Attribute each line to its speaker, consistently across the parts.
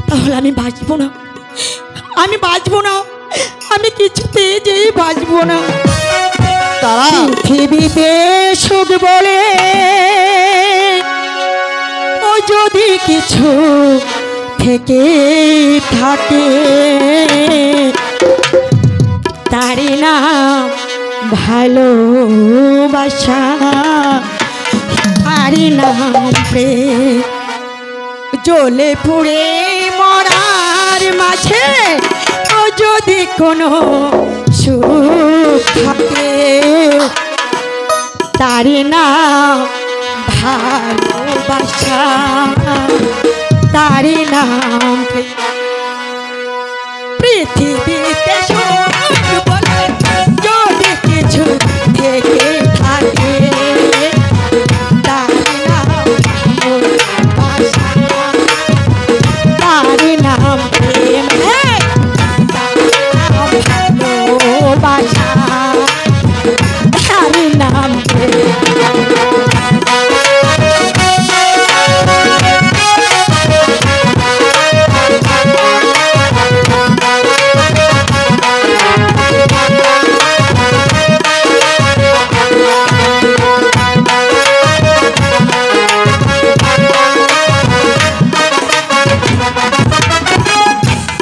Speaker 1: তাহলে আমি বাঁচবো না, আমি বাঁচবো না, আমি কিছুতে যেই বাঁচবো না।
Speaker 2: তারা
Speaker 1: পৃথিবীতে সুখ বলে ও যদি কিছু থেকে থাকে, তারি নাম ভালোবাসা, তারি নাম প্রেম। জ্বলে পুড়ে মরার মাঝে ও যদি কোনো সুখ থাকে, তারি নাম ভালোবাসা, তারি নাম প্রেম। পৃথিবীতে সুখ বলে যদি কিছু থেকে থাকে, তারি নাম ভালোবাসা, তারি নাম প্রেম। তারি নাম ভালোবাসা, তারি নাম প্রেম।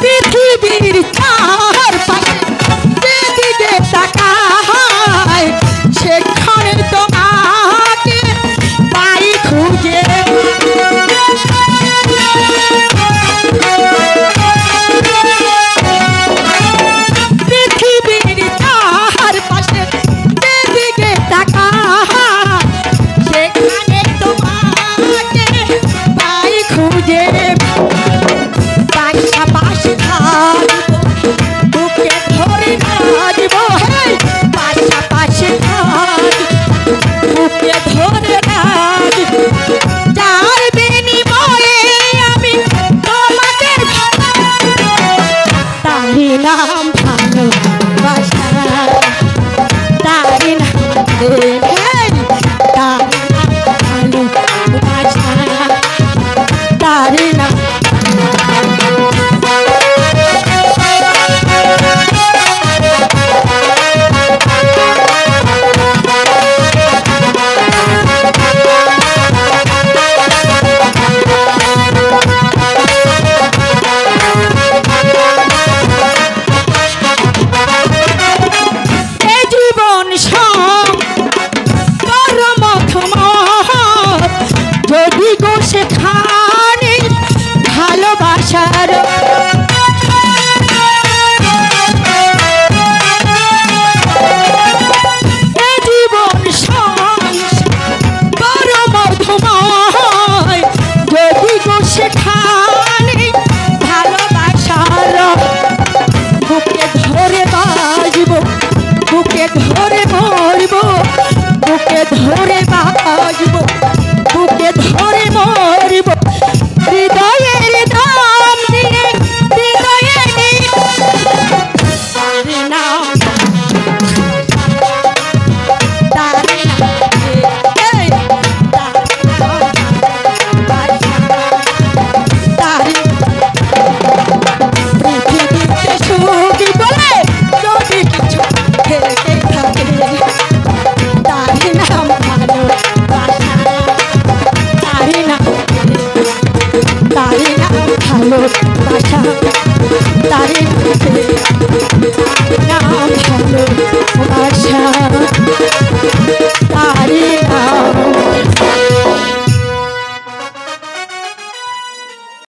Speaker 1: পৃথিবীর চারপাশে যেদিকে তাকাই, সেখানে তোমাকে পাই খুঁজে। পৃথিবীর চারপাশে যেদিকে তাকাই, সেখানে তোমাকে পাই খুঁজে। পাশাপাশি থাকবো, বুকে ধরে নাচবো, পাশাপাশি থাকবো, বুকে ধরে নাচবো। যার বিনিময়ে আমি তোমাদের তারি নাম ভালোবাসা, তারি নাম প্রেম, তারি নাম ভালোবাসা, তারি নাম। যদি গো সেখানে ভালোবাসার জীবন বড় মধুময়, যদি গো সেখানে ভালোবাসার বুকে ধরে বাজবো, বুকে ধরে মরবো, বুকে ধরে বাজবো, বুকে ধরে মরব। হৃদয়ের দাম দিয়ে হৃদয়ে তারি নাম, তারি নাম, তারি। পৃথিবীতে সুখ বলে যদি কিছু থেকে থাকে, তারি নাম ভালোবাসা, তারি নাম, তারি নাম ভালোবাসা।